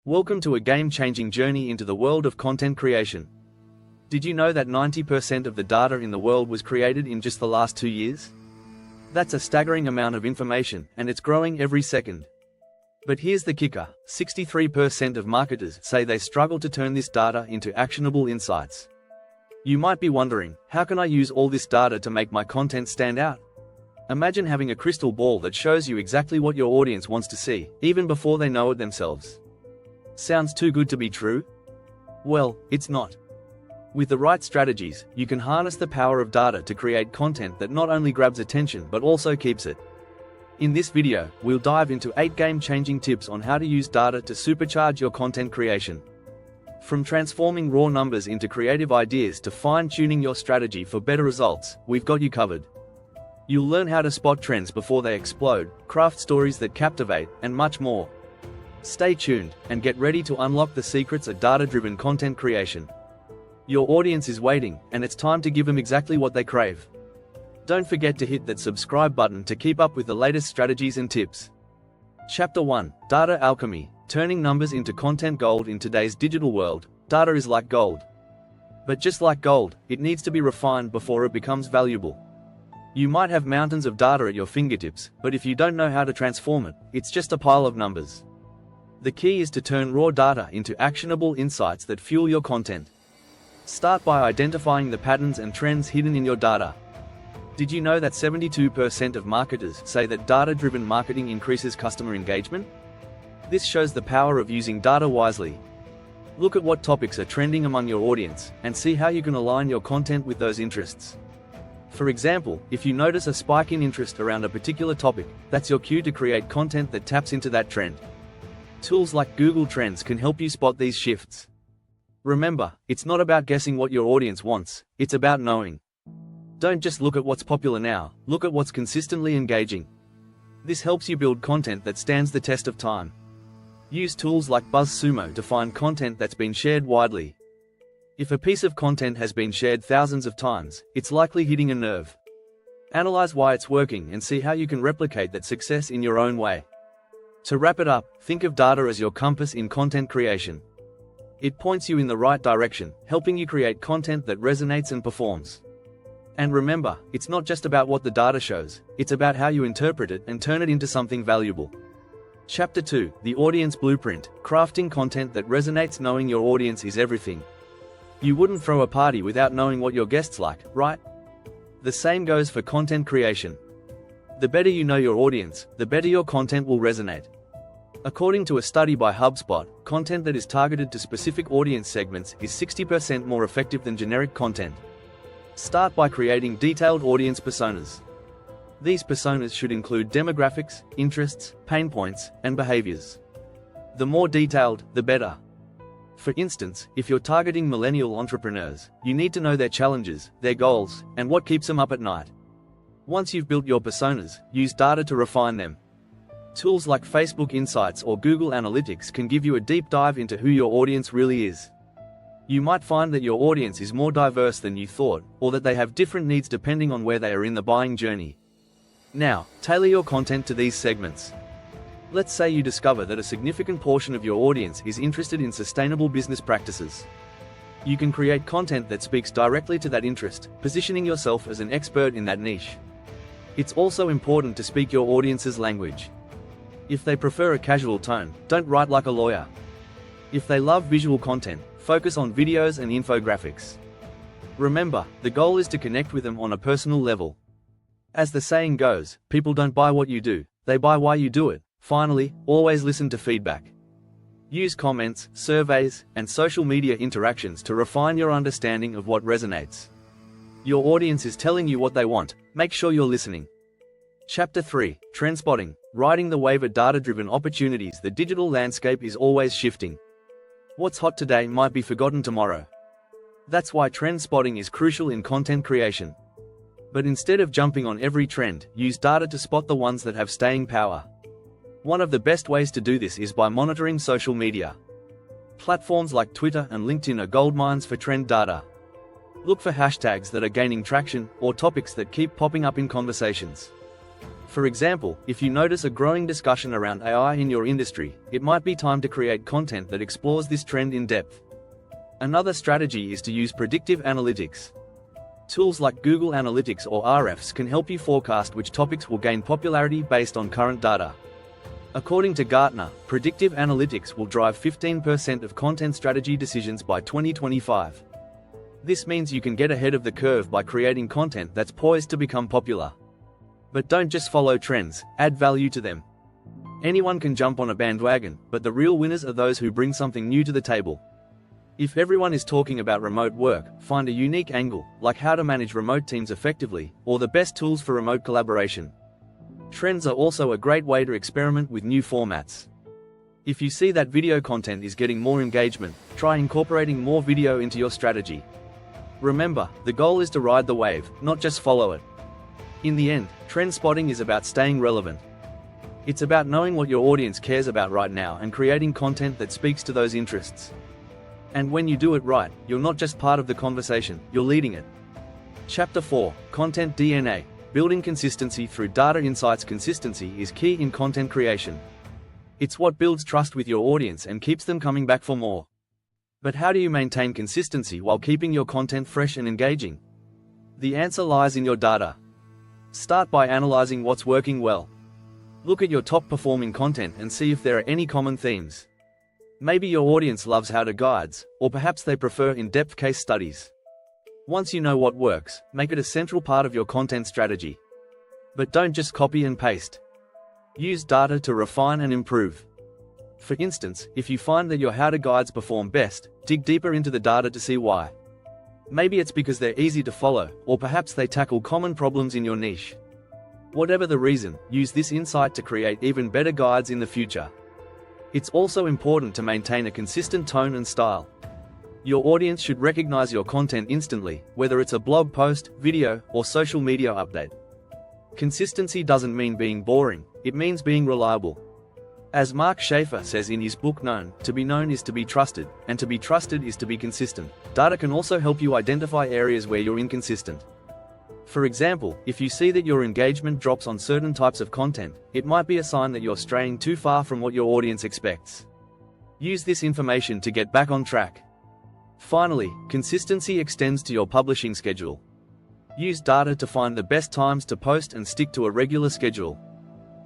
Welcome to a game-changing journey into the world of content creation. Did you know that 90% of the data in the world was created in just the last 2 years? That's a staggering amount of information, and it's growing every second. But here's the kicker: 63% of marketers say they struggle to turn this data into actionable insights. You might be wondering, how can I use all this data to make my content stand out? Imagine having a crystal ball that shows you exactly what your audience wants to see, even before they know it themselves. Sounds too good to be true? Well, it's not. With the right strategies, you can harness the power of data to create content that not only grabs attention but also keeps it. In this video, we'll dive into 8 game-changing tips on how to use data to supercharge your content creation. From transforming raw numbers into creative ideas to fine-tuning your strategy for better results, we've got you covered. You'll learn how to spot trends before they explode, craft stories that captivate, and much more. Stay tuned, and get ready to unlock the secrets of data-driven content creation. Your audience is waiting, and it's time to give them exactly what they crave. Don't forget to hit that subscribe button to keep up with the latest strategies and tips. Chapter 1: Data Alchemy. Turning numbers into content gold. In today's digital world, data is like gold. But just like gold, it needs to be refined before it becomes valuable. You might have mountains of data at your fingertips, but if you don't know how to transform it, it's just a pile of numbers. The key is to turn raw data into actionable insights that fuel your content. Start by identifying the patterns and trends hidden in your data. Did you know that 72% of marketers say that data-driven marketing increases customer engagement? This shows the power of using data wisely. Look at what topics are trending among your audience, and see how you can align your content with those interests. For example, if you notice a spike in interest around a particular topic, that's your cue to create content that taps into that trend. Tools like Google Trends can help you spot these shifts. Remember, it's not about guessing what your audience wants, it's about knowing. Don't just look at what's popular now, look at what's consistently engaging. This helps you build content that stands the test of time. Use tools like BuzzSumo to find content that's been shared widely. If a piece of content has been shared thousands of times, it's likely hitting a nerve. Analyze why it's working and see how you can replicate that success in your own way. To wrap it up, think of data as your compass in content creation. It points you in the right direction, helping you create content that resonates and performs. And remember, it's not just about what the data shows, it's about how you interpret it and turn it into something valuable. Chapter 2: The Audience Blueprint. Crafting content that resonates. Knowing your audience is everything. You wouldn't throw a party without knowing what your guests like, right? The same goes for content creation. The better you know your audience, the better your content will resonate. According to a study by HubSpot, content that is targeted to specific audience segments is 60% more effective than generic content. Start by creating detailed audience personas. These personas should include demographics, interests, pain points, and behaviors. The more detailed, the better. For instance, if you're targeting millennial entrepreneurs, you need to know their challenges, their goals, and what keeps them up at night. Once you've built your personas, use data to refine them. Tools like Facebook Insights or Google Analytics can give you a deep dive into who your audience really is. You might find that your audience is more diverse than you thought, or that they have different needs depending on where they are in the buying journey. Now, tailor your content to these segments. Let's say you discover that a significant portion of your audience is interested in sustainable business practices. You can create content that speaks directly to that interest, positioning yourself as an expert in that niche. It's also important to speak your audience's language. If they prefer a casual tone, don't write like a lawyer. If they love visual content, focus on videos and infographics. Remember, the goal is to connect with them on a personal level. As the saying goes, people don't buy what you do, they buy why you do it. Finally, always listen to feedback. Use comments, surveys, and social media interactions to refine your understanding of what resonates. Your audience is telling you what they want, make sure you're listening. Chapter 3: Trend Spotting. Riding the wave of data-driven opportunities. The digital landscape is always shifting. What's hot today might be forgotten tomorrow. That's why trend spotting is crucial in content creation. But instead of jumping on every trend, use data to spot the ones that have staying power. One of the best ways to do this is by monitoring social media. Platforms like Twitter and LinkedIn are goldmines for trend data. Look for hashtags that are gaining traction, or topics that keep popping up in conversations. For example, if you notice a growing discussion around AI in your industry, it might be time to create content that explores this trend in depth. Another strategy is to use predictive analytics. Tools like Google Analytics or RFs can help you forecast which topics will gain popularity based on current data. According to Gartner, predictive analytics will drive 15% of content strategy decisions by 2025. This means you can get ahead of the curve by creating content that's poised to become popular. But don't just follow trends, add value to them. Anyone can jump on a bandwagon, but the real winners are those who bring something new to the table. If everyone is talking about remote work, find a unique angle, like how to manage remote teams effectively, or the best tools for remote collaboration. Trends are also a great way to experiment with new formats. If you see that video content is getting more engagement, try incorporating more video into your strategy. Remember, the goal is to ride the wave, not just follow it. In the end, trend spotting is about staying relevant. It's about knowing what your audience cares about right now and creating content that speaks to those interests. And when you do it right, you're not just part of the conversation, you're leading it. Chapter 4, Content DNA. Building consistency through data insights. Consistency is key in content creation. It's what builds trust with your audience and keeps them coming back for more. But how do you maintain consistency while keeping your content fresh and engaging? The answer lies in your data. Start by analyzing what's working well. Look at your top performing content and see if there are any common themes. Maybe your audience loves how-to guides, or perhaps they prefer in-depth case studies. Once you know what works, make it a central part of your content strategy. But don't just copy and paste. Use data to refine and improve. For instance, if you find that your how-to guides perform best, dig deeper into the data to see why. Maybe it's because they're easy to follow, or perhaps they tackle common problems in your niche. Whatever the reason, use this insight to create even better guides in the future. It's also important to maintain a consistent tone and style. Your audience should recognize your content instantly, whether it's a blog post, video, or social media update. Consistency doesn't mean being boring, it means being reliable. As Mark Schaefer says in his book to be known is to be trusted, and to be trusted is to be consistent. Data can also help you identify areas where you're inconsistent. For example, if you see that your engagement drops on certain types of content, it might be a sign that you're straying too far from what your audience expects. Use this information to get back on track. Finally, consistency extends to your publishing schedule. Use data to find the best times to post and stick to a regular schedule.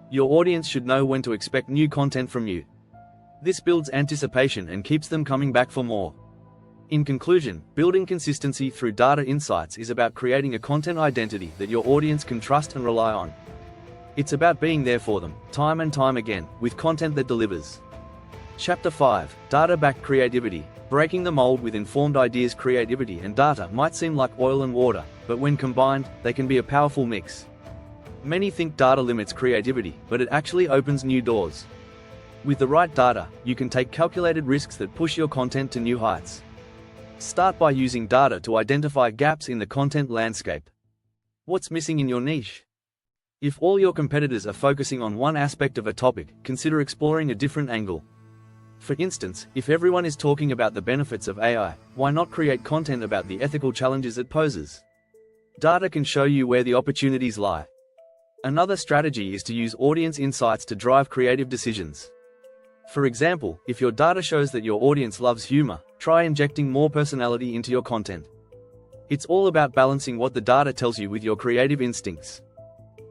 Your audience should know when to expect new content from you. This builds anticipation and keeps them coming back for more. In conclusion, building consistency through data insights is about creating a content identity that your audience can trust and rely on. It's about being there for them, time and time again, with content that delivers. Chapter 5, Data-Backed Creativity. Breaking the mold with informed ideas. Creativity and data might seem like oil and water, but when combined, they can be a powerful mix. Many think data limits creativity, but it actually opens new doors. With the right data, you can take calculated risks that push your content to new heights. Start by using data to identify gaps in the content landscape. What's missing in your niche? If all your competitors are focusing on one aspect of a topic, consider exploring a different angle. For instance, if everyone is talking about the benefits of AI, why not create content about the ethical challenges it poses? Data can show you where the opportunities lie. Another strategy is to use audience insights to drive creative decisions. For example, if your data shows that your audience loves humor, try injecting more personality into your content. It's all about balancing what the data tells you with your creative instincts.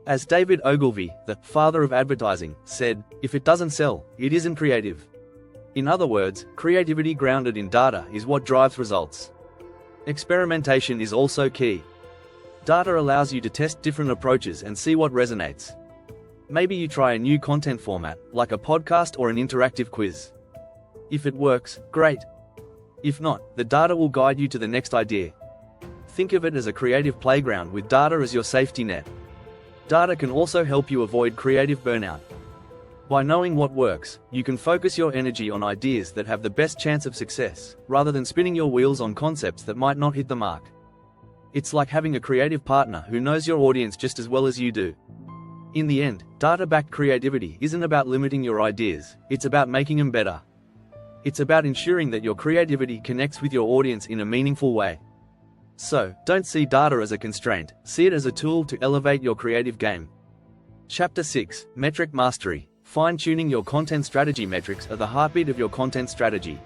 As David Ogilvy, the father of advertising, said, "If it doesn't sell, it isn't creative." In other words, creativity grounded in data is what drives results. Experimentation is also key. Data allows you to test different approaches and see what resonates. Maybe you try a new content format, like a podcast or an interactive quiz. If it works, great. If not, the data will guide you to the next idea. Think of it as a creative playground with data as your safety net. Data can also help you avoid creative burnout. By knowing what works, you can focus your energy on ideas that have the best chance of success, rather than spinning your wheels on concepts that might not hit the mark. It's like having a creative partner who knows your audience just as well as you do. In the end, data-backed creativity isn't about limiting your ideas, it's about making them better. It's about ensuring that your creativity connects with your audience in a meaningful way. So, don't see data as a constraint, see it as a tool to elevate your creative game. Chapter 6, Metric Mastery. Fine-tuning your content strategy. Metrics are the heartbeat of your content strategy.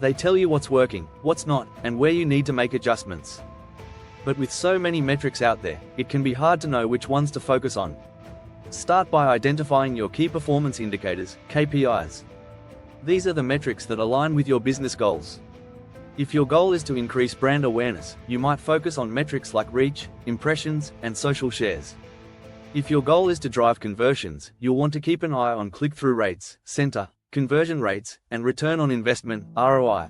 They tell you what's working, what's not, and where you need to make adjustments. But with so many metrics out there, it can be hard to know which ones to focus on. Start by identifying your key performance indicators, KPIs. These are the metrics that align with your business goals. If your goal is to increase brand awareness, you might focus on metrics like reach, impressions, and social shares. If your goal is to drive conversions, you'll want to keep an eye on click-through rates, center, conversion rates, and return on investment, ROI.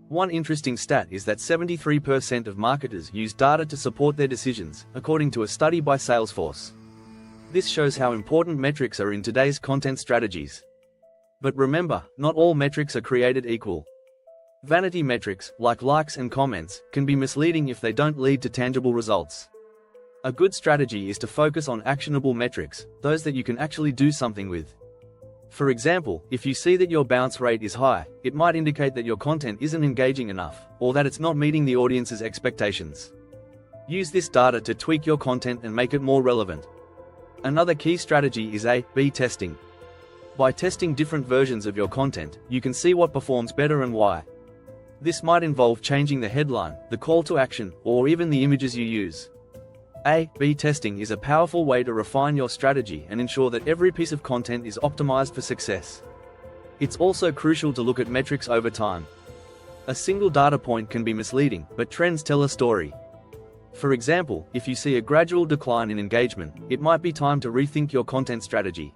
One interesting stat is that 73% of marketers use data to support their decisions, according to a study by Salesforce. This shows how important metrics are in today's content strategies. But remember, not all metrics are created equal. Vanity metrics, like likes and comments, can be misleading if they don't lead to tangible results. A good strategy is to focus on actionable metrics, those that you can actually do something with. For example, if you see that your bounce rate is high, it might indicate that your content isn't engaging enough, or that it's not meeting the audience's expectations. Use this data to tweak your content and make it more relevant. Another key strategy is A/B testing. By testing different versions of your content, you can see what performs better and why. This might involve changing the headline, the call to action, or even the images you use. A/B testing is a powerful way to refine your strategy and ensure that every piece of content is optimized for success. It's also crucial to look at metrics over time. A single data point can be misleading, but trends tell a story. For example, if you see a gradual decline in engagement, it might be time to rethink your content strategy.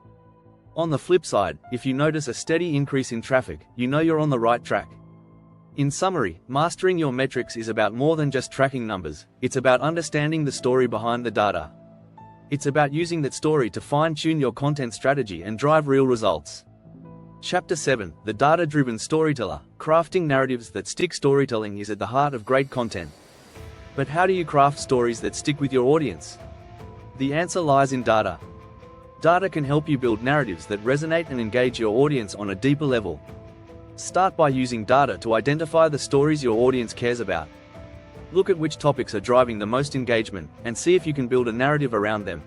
On the flip side, if you notice a steady increase in traffic, you know you're on the right track. In summary, mastering your metrics is about more than just tracking numbers, it's about understanding the story behind the data. It's about using that story to fine-tune your content strategy and drive real results. Chapter 7, The Data-Driven Storyteller. Crafting narratives that stick. Storytelling is at the heart of great content. But how do you craft stories that stick with your audience? The answer lies in data. Data can help you build narratives that resonate and engage your audience on a deeper level. Start by using data to identify the stories your audience cares about. Look at which topics are driving the most engagement, and see if you can build a narrative around them.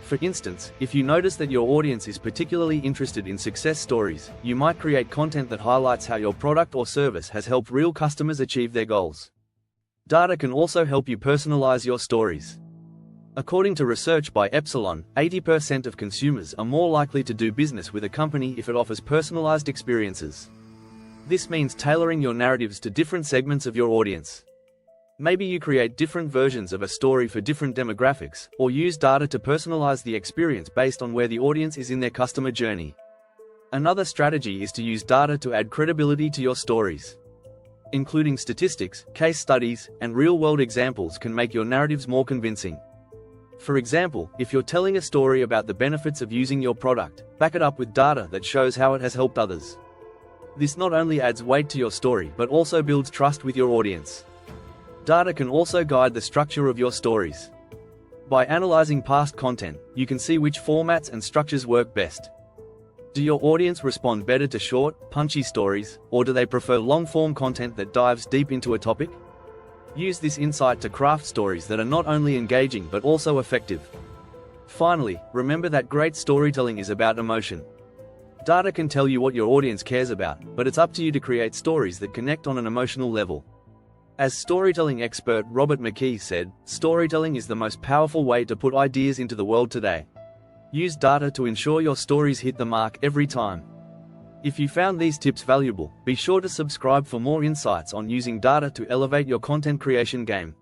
For instance, if you notice that your audience is particularly interested in success stories, you might create content that highlights how your product or service has helped real customers achieve their goals. Data can also help you personalize your stories. According to research by Epsilon, 80% of consumers are more likely to do business with a company if it offers personalized experiences. This means tailoring your narratives to different segments of your audience. Maybe you create different versions of a story for different demographics, or use data to personalize the experience based on where the audience is in their customer journey. Another strategy is to use data to add credibility to your stories. Including statistics, case studies, and real-world examples can make your narratives more convincing. For example, if you're telling a story about the benefits of using your product, back it up with data that shows how it has helped others. This not only adds weight to your story but also builds trust with your audience. Data can also guide the structure of your stories. By analyzing past content, you can see which formats and structures work best. Do your audience respond better to short, punchy stories, or do they prefer long-form content that dives deep into a topic? Use this insight to craft stories that are not only engaging but also effective. Finally, remember that great storytelling is about emotion. Data can tell you what your audience cares about, but it's up to you to create stories that connect on an emotional level. As storytelling expert Robert McKee said, storytelling is the most powerful way to put ideas into the world today. Use data to ensure your stories hit the mark every time. If you found these tips valuable, be sure to subscribe for more insights on using data to elevate your content creation game.